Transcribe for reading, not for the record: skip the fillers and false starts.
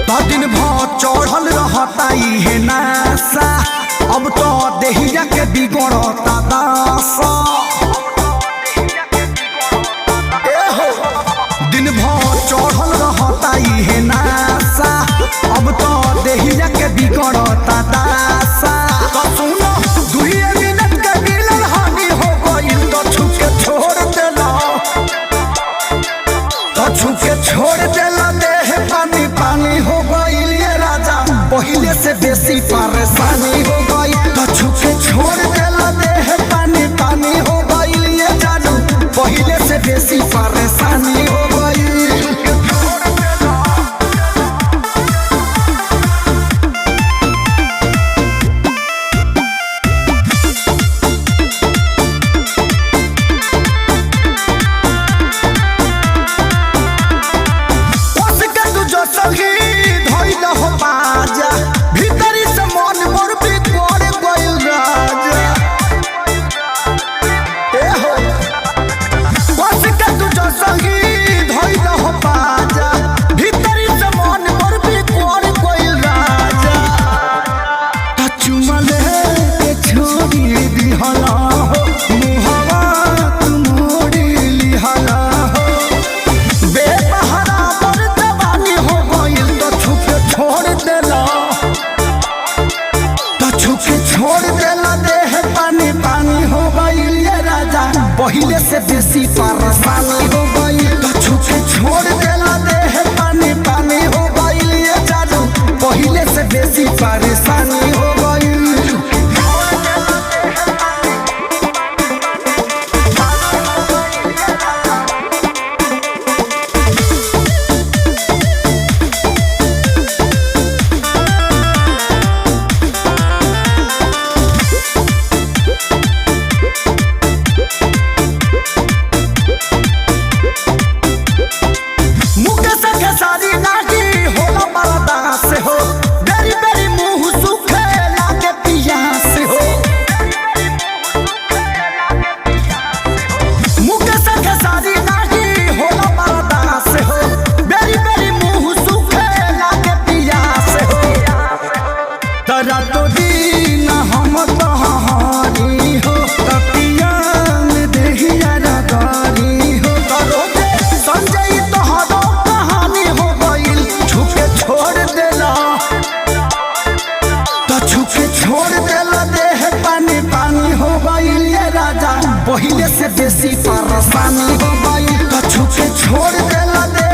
तो दिन भर चढ़ल रहता है नासा, अब तो देहिया के बिगड़ता दासा। दिन भर चढ़ल रहता है नासा, अब तो देहिया के बिगड़ता दासा। तो सुनो दुइये मिनट के मिलन हानि हो गइल, तो छुके छोड़ देला, तो छुके छोड़ देला, देह पानी पानी हो गइल ये राजा, पहिले से बेसी परेशानी हो गई। तो छुके छोड़ देला, देह पानी पानी हो गइल ये जादू, पहिले से बेसी परेशानी हो गई। पहिले से बेसी परेशानी हो गई। तो छुके छोड़ देला, देह पानी पानी हो गई ये जादू, पहिले से बेसी परेशानी हो गई। पहिले से बेसी परेशानी हो गई। तो छुके छोड़ देला।